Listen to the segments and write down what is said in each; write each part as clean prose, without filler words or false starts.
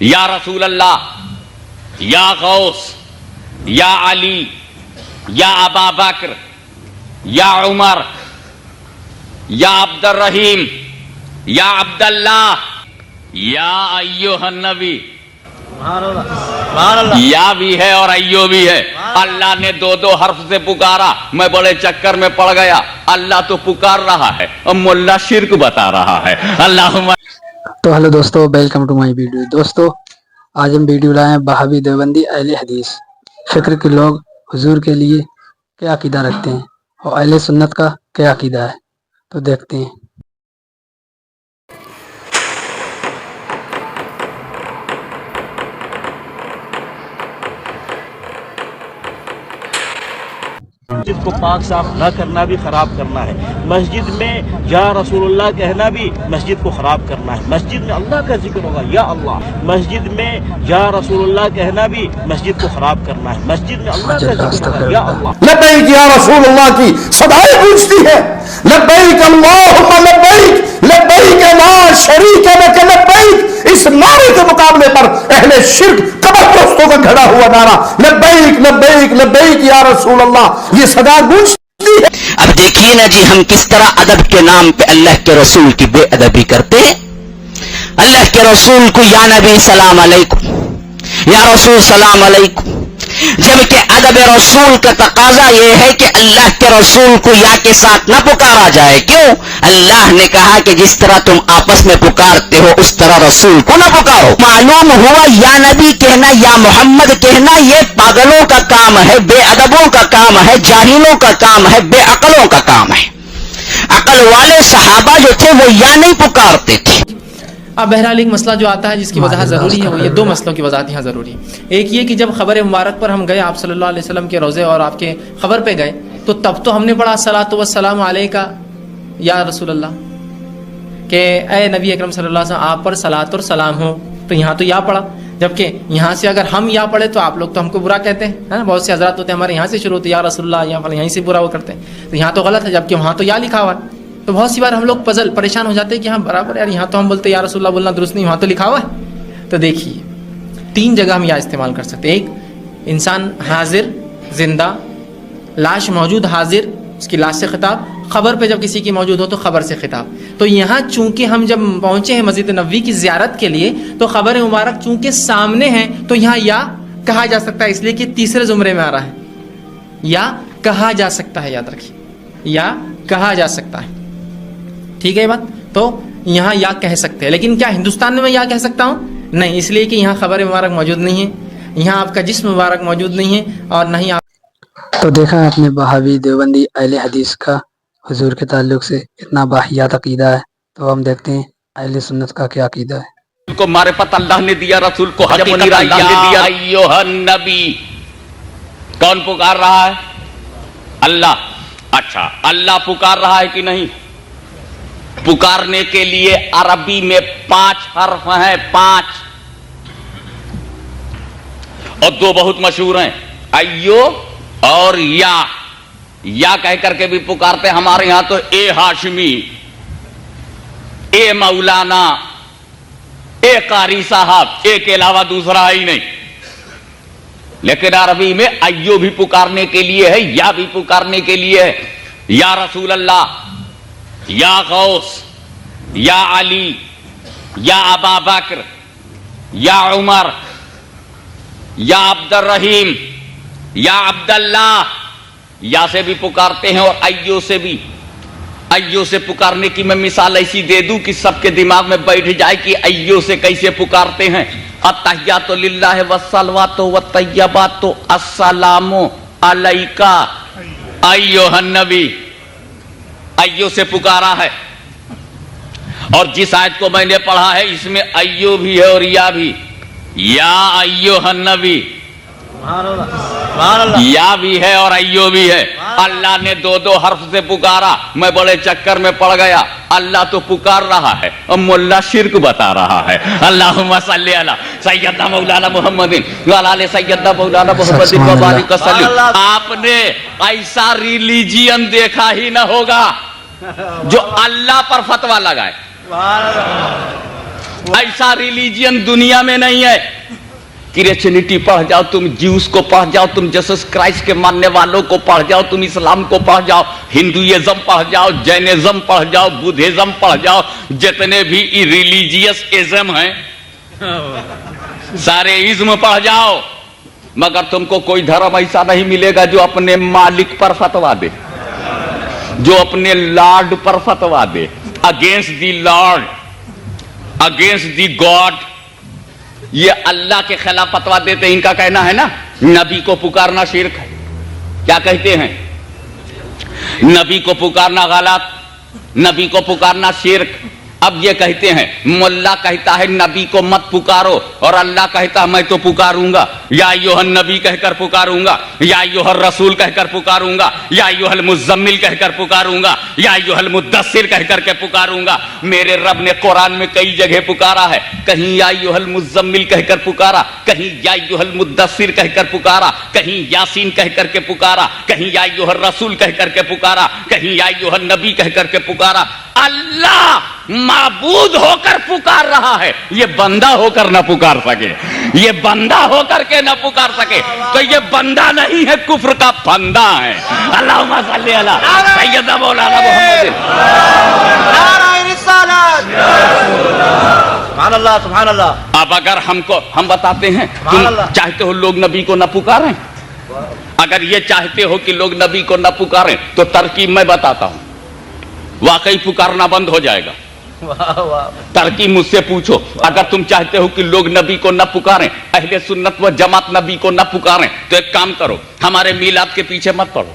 یا رسول اللہ، یا غوث، یا علی، یا ابا بکر، یا عمر، یا عبد الرحیم، یا عبداللہ، یا ایھا النبی. یا بھی ہے اور ایو بھی ہے. اللہ نے دو دو حرف سے پکارا، میں بڑے چکر میں پڑ گیا. اللہ تو پکار رہا ہے اور ملا شرک بتا رہا ہے. اللہم. تو ہلو دوستو، ویلکم ٹو مائی ویڈیو. دوستو آج ہم ویڈیو لائے ہیں وہابی دیوبندی اہل حدیث فکر کے لوگ حضور کے لیے کیا عقیدہ رکھتے ہیں اور اہل سنت کا کیا عقیدہ ہے. تو دیکھتے ہیں. مسجد کو پاک صاف نہ کرنا بھی خراب کرنا ہے. مسجد میں یا رسول اللہ کہنا بھی مسجد کو خراب کرنا ہے. مسجد میں اللہ کا ذکر ہوگا یا اللہ. مسجد میں یا رسول اللہ کہنا بھی مسجد کو خراب کرنا ہے. مسجد میں اللہ کا ذکر ہوگا یا اللہ. لبیک یا رسول اللہ کی صدائیں گونجتی ہے. لبیک اللہم لبیک، لبیک لا شریک لک لبیک. اس نعرے کے مقابلے پر اہل شرک قبر پرستوں کا کھڑا ہوا نعرہ لبیک لبیک لبیک یا رسول اللہ، یہ صدا گونجتی ہے. اب دیکھیے نا جی، ہم کس طرح ادب کے نام پہ اللہ کے رسول کی بے ادبی کرتے ہیں. اللہ کے رسول کو یا نبی سلام علیکم، یا رسول سلام علیکم، جبکہ ادب رسول کا تقاضا یہ ہے کہ اللہ کے رسول کو یا کے ساتھ نہ پکارا جائے. کیوں؟ اللہ نے کہا کہ جس طرح تم آپس میں پکارتے ہو اس طرح رسول کو نہ پکارو. معلوم ہوا یا نبی کہنا، یا محمد کہنا یہ پاگلوں کا کام ہے، بے ادبوں کا کام ہے، جاہلوں کا کام ہے، بے عقلوں کا کام ہے. عقل والے صحابہ جو تھے وہ یا نہیں پکارتے تھے. اب بہرحال ایک مسئلہ جو آتا ہے جس کی وضاحت ضروری ہے، وہ یہ دو مسئلوں کی وضاحت یہاں ضروری ہے. ایک یہ کہ جب خبر مبارک پر ہم گئے آپ صلی اللہ علیہ وسلم کے روضے اور آپ کے خبر پہ گئے تو تب تو ہم نے پڑھا الصلاۃ والسلام علیکہ یا رسول اللہ، کہ اے نبی اکرم صلی اللہ علیہ وسلم آپ پر صلاۃ اور سلام ہو. تو یہاں تو یا پڑھا، جبکہ یہاں سے اگر ہم یا پڑھے تو آپ لوگ تو ہم کو برا کہتے ہیں. بہت سے حضرات ہوتے ہیں ہمارے یہاں سے شروع ہوتے یا رسول اللہ، یہیں سے برا وہ کرتے ہیں. تو یہاں تو غلط ہے، جبکہ وہاں تو یا لکھا ہوا ہے. تو بہت سی بار ہم لوگ پریشان ہو جاتے ہیں کہ ہاں برابر یار، یہاں تو ہم بولتے یا رسول اللہ بولنا درست نہیں، وہاں تو لکھا ہوا ہے. تو دیکھیے تین جگہ ہم یا استعمال کر سکتے ہیں. ایک، انسان حاضر زندہ، لاش موجود حاضر، اس کی لاش سے خطاب. خبر پہ جب کسی کی موجود ہو تو خبر سے خطاب. تو یہاں چونکہ ہم جب پہنچے ہیں مسجد نبوی کی زیارت کے لیے تو خبر مبارک چونکہ سامنے ہے تو یہاں یا کہا جا سکتا ہے، اس لیے کہ تیسرے زمرے میں آ رہا ہے. یا کہا جا سکتا ہے، یاد رکھیے، یا کہا جا سکتا ہے. ٹھیک ہے یہ بات. تو یہاں یا کہہ سکتے ہیں، لیکن کیا ہندوستان میں میں یا کہہ سکتا ہوں؟ نہیں، اس لیے کہ یہاں خبر مبارک موجود نہیں ہے، یہاں آپ کا جسم مبارک موجود نہیں ہے، اور نہ ہی آپ. تو دیکھا آپ نے وہابی دیوبندی اہل حدیث کا حضور کے تعلق سے اتنا باحیات عقیدہ ہے. تو ہم دیکھتے ہیں اہل سنت کا کیا عقیدہ ہے. کو معرفت اللہ نے دیا، رسول کو حقیقت اللہ نے دیا. ایھا النبی، کون پکار رہا ہے؟ اللہ. اچھا، اللہ پکار رہا ہے کہ نہیں؟ پکارنے کے لیے عربی میں 5 حرف ہیں، 5، اور 2 بہت مشہور ہیں، ایو اور یا. یا کہہ کر کے بھی پکارتے. ہمارے یہاں تو اے ہاشمی، اے مولانا، اے قاری صاحب، اے کے علاوہ دوسرا ہی نہیں. لیکن عربی میں ایو بھی پکارنے کے لیے ہے، یا بھی پکارنے کے لیے ہے. یا رسول اللہ، یا غوث، یا علی، یا ابا بکر، یا عمر، یا عبد الرحیم، یا عبداللہ. یا سے بھی پکارتے ہیں اور ایو سے بھی. ایو سے پکارنے کی میں مثال ایسی دے دوں کہ سب کے دماغ میں بیٹھ جائے کہ ایو سے کیسے پکارتے ہیں. التحیات للہ والصلوات والطیبات السلام علیکہ ایھا النبی. ایو سے پکارا ہے. اور جس آیت کو میں نے پڑھا ہے اس میں ایو بھی ہے اور یا بھی. یا ایھا النبی، یا بھی ہے اور ایو بھی ہے. اللہ نے دو دو حرف سے پکارا، میں بڑے چکر میں پڑ گیا. اللہ تو پکار رہا ہے اور ملا شرک بتا رہا ہے. اللہم صلی علی سیدنا مولانا محمد وعلی آل سیدنا مولانا محمد وبارک وسلم. آپ نے ایسا ریلیجین دیکھا ہی نہ ہوگا جو اللہ پر فتویٰ لگائے. ऐसा रिलीजियन दुनिया में नहीं है। क्रिश्चियनिटी पढ़ जाओ, तुम ज्यूस को पढ़ जाओ, तुम जीसस क्राइस्ट के मानने वालों को पढ़ जाओ, तुम इस्लाम को पढ़ जाओ, हिंदुइज्म पढ़ जाओ, जैनिज्म पढ़ जाओ, बुद्धिज्म पढ़ जाओ, जितने भी रिलीजियस इज्म हैं सारे इज्म पढ़ जाओ, मगर तुमको कोई धर्म ऐसा नहीं मिलेगा जो अपने मालिक पर फतवा दे, जो अपने लॉर्ड पर फतवा दे। Against the lord, against the god, ये अल्लाह के खिलाफ फतवा देते। इनका कहना है ना नबी को पुकारना शिर्क है। क्या कहते हैं? नबी को पुकारना गलत, नबी को पुकारना शिर्क। अब ये कहते हैं, मुल्ला कहता है नबी को मत पुकारो और अल्लाह कहता है मैं तो पुकारूंगा, या अय्युहन नबी कहकर पुकारूंगा, या अय्युहर रसूल कहकर पुकारूंगा, या अय्युहल मुज़म्मिल कहकर पुकारूंगा, या अय्युहल मुद्दस्सिर कहकर के पुकारूंगा। मेरे रब ने कुरान में कई जगह पुकारा है, कहीं या अय्युहल मुज़म्मिल कहकर पुकारा, कहीं या अय्युहल मुद्दस्सिर कहकर पुकारा, कहीं यासीन कहकर के पुकारा, कहीं या अय्युहर रसूल कहकर के पुकारा, कहीं या अय्युहन नबी कहकर के पुकारा। अल्लाह माबूद होकर पुकार रहा है, ये बंदा होकर न पुकार सके, ये बंदा होकर के न पुकार सके तो ये बंदा नहीं है, कुफ्र का फंदा है। अल्लाहुम्मा सल्ली अला सय्यदना मौलाना मुहम्मद। सुभानअल्लाह सुभानअल्लाह। अब अगर हम बताते हैं तुम चाहते हो लोग नबी को न पुकारें, अगर ये चाहते हो कि लोग नबी को न पुकारें तो तरकीब मैं बताता हूं, वाकई पुकारना बंद हो जाएगा। तरकीब मुझसे पूछो। अगर तुम चाहते हो कि लोग नबी को न पुकारें, अहले सुन्नत व जमात नबी को न पुकारें, तो एक काम करो, हमारे मीलाद के पीछे मत पड़ो।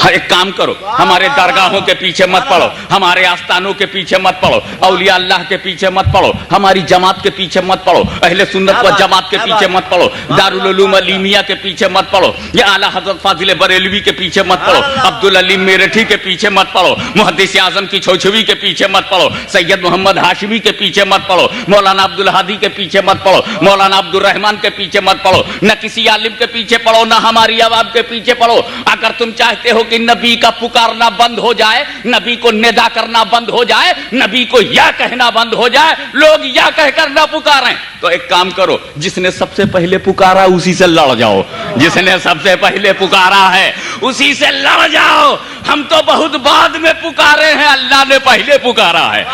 एक काम करो, हमारे दरगाहों के पीछे मत पड़ो, हमारे आस्थानों के पीछे मत पड़ो, औलिया अल्लाह के पीछे मत पड़ो, हमारी जमात के पीछे मत पड़ो, अहले सुन्नत व जमात के पीछे मत पड़ो, दारुल उलूम अलीमिया के पीछे मत पड़ो, या आला हजरत फाजिल बरेलवी के पीछे मत पड़ो, अब्दुल अलीम मेरठी के पीछे मत पड़ो, मुहद्दिस आजम की छोछवी के पीछे मत पड़ो, सैयद मोहम्मद हाशिमी के पीछे मत पड़ो, मौलाना अब्दुल हादी के पीछे मत पड़ो, मौलाना अब्दुल रहमान के पीछे मत पड़ो, न किसी आलिम के पीछे पड़ो, न हमारी आवाम के पीछे पड़ो। अगर तुम चाहते हो कि नबी का पुकारना बंद हो जाए, नबी को निदा करना बंद हो जाए, नबी को या कहना बंद हो जाए, लोग या कहकर ना पुकारें, तो एक काम करो, जिसने सबसे पहले पुकारा उसी से लड़ जाओ, जिसने सबसे पहले पुकारा है उसी से लड़ जाओ। हम तो बहुत बाद में पुकारे हैं, अल्लाह ने पहले पुकारा है,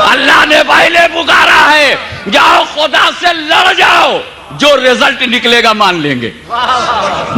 अल्लाह ने पहले पुकारा है। जाओ खुदा से लड़ जाओ, जो रिजल्ट निकलेगा मान लेंगे,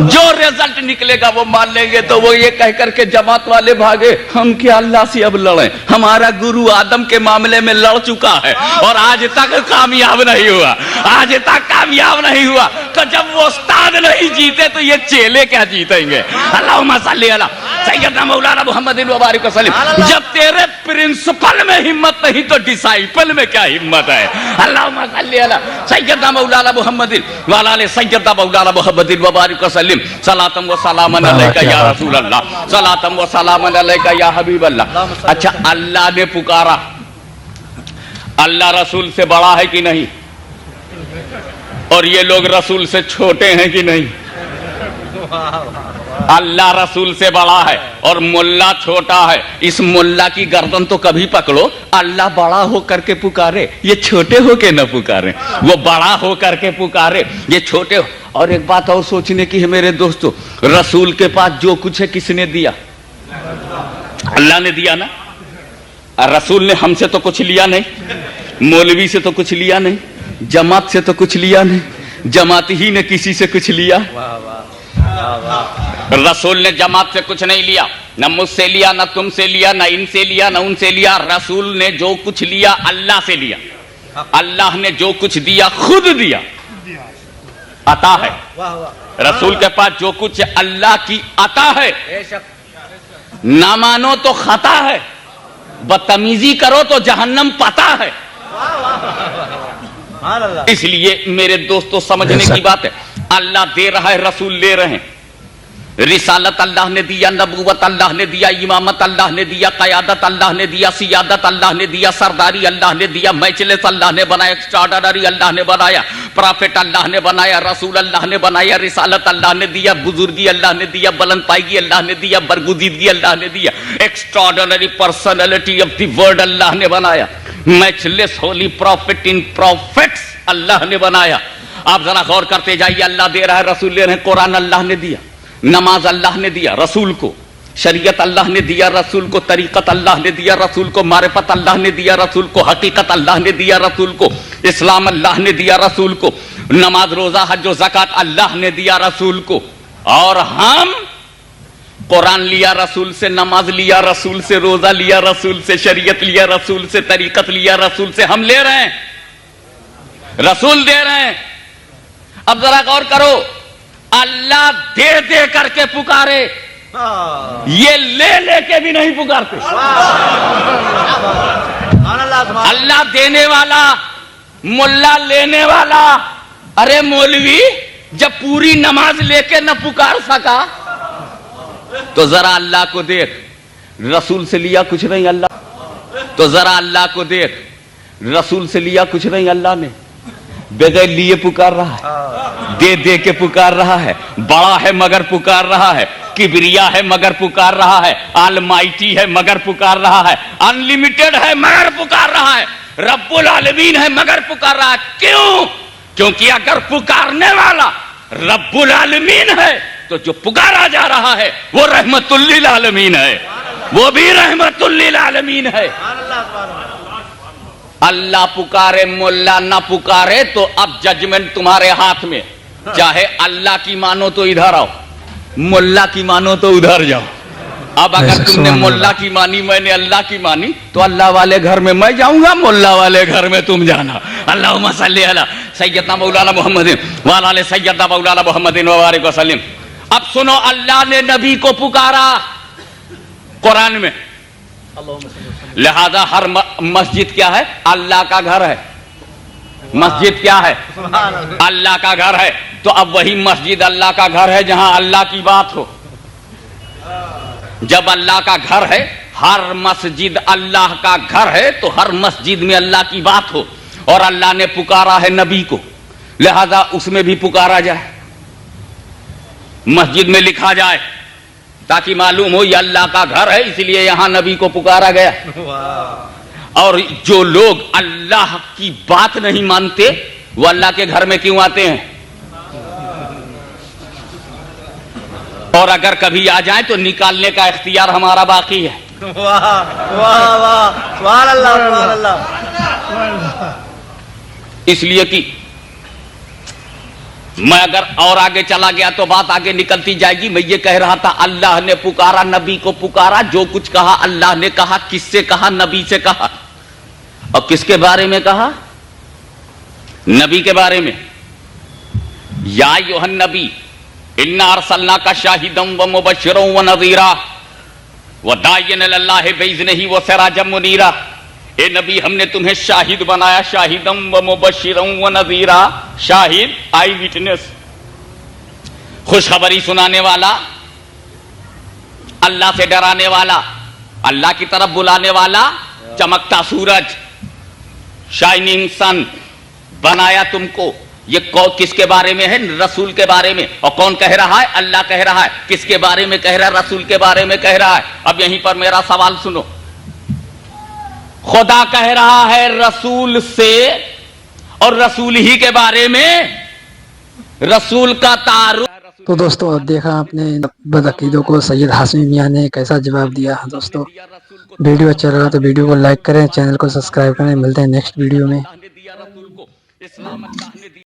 जो रिजल्ट निकलेगा वो मान लेंगे। तो वो ये कह करके जमात वाले भागे, हम क्या अल्लाह से अब लड़ें, हमारा गुरु आदम के मामले में लड़ चुका है और आज तक कामयाब नहीं हुआ, आज तक कामयाब नहीं हुआ। तो जब वो उस्ताद नहीं जीते तो ये चेले क्या जीतेंगे। अल्लाहुम्मा सल्ली अला सय्यदना मौलाना मुहम्मद व बारिक वसल्लम। जब तेरे प्रिंसिपल में हिम्मत नहीं तो डिसाइपल में क्या हिम्मत है। अल्लाहुम्मा सल्ली अला सय्यदना मौलाना मुहम्मद वाला ने सय्यदना मौलाना मुहम्मद व बारिक वसल्लम। सलातम व सलामन अलैका या रसूल अल्लाह, सलातम व सलामन अलैका या हबीब अल्लाह। अच्छा, अल्लाह ने पुकारा, अल्लाह रसूल से बड़ा है कि नहीं? और ये लोग रसूल से छोटे हैं कि नहीं? अल्लाह रसूल से बड़ा है और मुल्ला छोटा है। इस मुल्ला की गर्दन तो कभी पकड़ो, अल्लाह बड़ा हो करके पुकारे, ये छोटे हो के न पुकारे, वो बड़ा हो करके पुकारे, ये छोटे हो। और एक बात और सोचने की है मेरे दोस्तों, रसूल के पास जो कुछ है किसने दिया? अल्लाह ने दिया ना। रसूल ने हमसे तो कुछ लिया नहीं, मौलवी से तो कुछ लिया नहीं, जमात से तो कुछ लिया नहीं, जमात ही ने किसी से कुछ लिया। रसूल ने जमात से कुछ नहीं लिया, न मुझसे लिया, न तुमसे लिया, न इनसे लिया, न उनसे लिया। रसूल ने जो कुछ लिया अल्लाह से लिया। अल्लाह ने जो कुछ दिया खुद दिया, अता है। रसूल के पास जो कुछ अल्लाह की अता है। ना मानो तो खता है, बदतमीजी करो तो जहन्नम पता है। इसलिए मेरे दोस्तों समझने की बात है, अल्लाह दे रहा है, रसूल ले रहे हैं। रिसालत अल्लाह ने दिया, नबूवत अल्लाह ने दिया, इमामत अल्लाह ने दिया, क़यादत अल्लाह ने दिया, सियादत अल्लाह ने दिया, सरदारी अल्लाह ने दिया, मैचलेस अल्लाह ने बनाया, एक्स्ट्राऑर्डिनरी अल्लाह ने बनाया, प्रॉफिट अल्लाह ने बनाया, रसूल अल्लाह ने बनाया, रिसालत अल्लाह ने दिया, बुजुर्गी अल्लाह ने दिया, बुलंद पायगी अल्लाह ने दिया, बरगुजीदगी अल्लाह ने दिया, extraordinary personality of the world अल्लाह ने बनाया, matchless holy prophet in prophets अल्लाह ने बनाया। आप जरा गौर करते जाइए, अल्लाह दे रहा है, रसूल ले रहे हैं। कुरान अल्लाह ने दिया, नमाज अल्लाह ने दिया रसूल को, शरीयत अल्लाह ने दिया रसूल को, तरीकत अल्लाह ने दिया रसूल को, मारिफत अल्लाह ने दिया रसूल को, हकीकत अल्लाह ने दिया रसूल को, इस्लाम अल्लाह ने दिया रसूल को, नमाज रोजा हज और ज़कात अल्लाह ने दिया रसूल को। और हम कुरान लिया रसूल से, नमाज लिया रसूल से, रोजा लिया रसूल से, शरीयत लिया रसूल से, तरीकत लिया रसूल से, हम ले रहे हैं, रसूल दे रहे हैं। अब जरा गौर करो, अल्लाह दे दे करके पुकारे, ये ले लेके भी नहीं पुकारते। अल्लाह देने वाला, मुल्ला लेने वाला। अरे मौलवी जब पूरी नमाज लेके न पुकार सका तो जरा अल्लाह को देख, रसूल से लिया कुछ नहीं अल्लाह, तो जरा अल्लाह को देख, रसूल से लिया कुछ नहीं अल्लाह ने, बगैर लिए पुकार रहा है, दे दे के पुकार रहा है, बड़ा है मगर पुकार रहा है, किबरिया है मगर पुकार रहा है, ऑलमाइटी है मगर पुकार रहा है, अनलिमिटेड है मगर पुकार रहा है, रब्बुल आलमीन है मगर पुकार रहा है। क्यों? क्योंकि अगर पुकारने वाला रब्बुल आलमीन है तो जो पुकारा जा रहा है वो रहमतुल लिल आलमीन है, वो भी रहमतुल लिल आलमीन है। अल्लाह पुकारे, मुल्ला ना पुकारे, तो अब जजमेंट तुम्हारे हाथ में। चाहे अल्लाह की मानो तो इधर आओ, मुल्ला की मानो तो उधर जाओ। अब अगर तुमने मुल्ला की मानी, मैंने अल्लाह की मानी, तो अल्लाह वाले घर में मैं जाऊंगा, मुल्ला वाले घर में तुम जाना। अल्लाहुम्मा सल्ली अला सय्यदना मौलाना मुहम्मदिन व अला सय्यदना मौलाना मुहम्मदिन व बारिक वसल्लम। अब सुनो, अल्लाह ने नबी को पुकारा कुरान में, लिहाजा हर मस्जिद क्या है? अल्लाह का घर है। मस्जिद क्या है? अल्लाह का घर है। तो अब वही मस्जिद अल्लाह का घर है जहां अल्लाह की बात हो। जब अल्लाह का घर है, हर मस्जिद अल्लाह का घर है, तो हर मस्जिद में अल्लाह की बात हो। और अल्लाह ने पुकारा है नबी को, लिहाजा उसमें भी पुकारा जाए, मस्जिद में लिखा जाए, ताकि मालूम हो ये अल्लाह का घर है, इसलिए यहां नबी को पुकारा गया। और जो लोग अल्लाह की बात नहीं मानते वो अल्लाह के घर में क्यों आते हैं? और अगर कभी आ जाए तो निकालने का इख्तियार हमारा बाकी है। वाह वाह वाह, सुभान अल्लाह सुभान अल्लाह। इसलिए कि मैं अगर और आगे चला गया तो बात आगे निकलती जाएगी। मैं ये कह रहा था, अल्लाह ने पुकारा, नबी को पुकारा, जो कुछ कहा अल्लाह ने कहा। किससे कहा? नबी से कहा। और किसके बारे में कहा? नबी के बारे में। या अय्युहन नबी इन्ना अरसलनाका शाहिदन व मुबश्शिरन व नज़ीरा व दाइयन इलल्लाहि बिइज़्निही व सिराजम मुनीरा। ए नबी, हमने तुम्हें शाहिद बनाया, शाहिदम व मुबश्शिरन व नज़ीरा। शाहिद, आई विटनेस, खुशखबरी सुनाने वाला, अल्लाह से डराने वाला, अल्लाह की तरफ बुलाने वाला, चमकता सूरज, शाइनिंग सन बनाया तुमको। ये किसके बारे में है? रसूल के बारे में। और कौन कह रहा है? अल्लाह कह रहा है। किसके बारे में कह रहा है? रसूल के बारे में कह रहा है। अब यहीं पर मेरा सवाल सुनो, खुदा कह रहा है रसूल से, और रसूल ही के बारे में, रसूल का तारुफ। तो दोस्तों, अब देखा आपने बदअकीदों को सैयद हाशमी मियां ने कैसा जवाब दिया। दोस्तों, वीडियो अच्छा लगा तो वीडियो को लाइक करें, चैनल को सब्सक्राइब करें। मिलते हैं नेक्स्ट वीडियो में। इस्लाम अल्लाह ने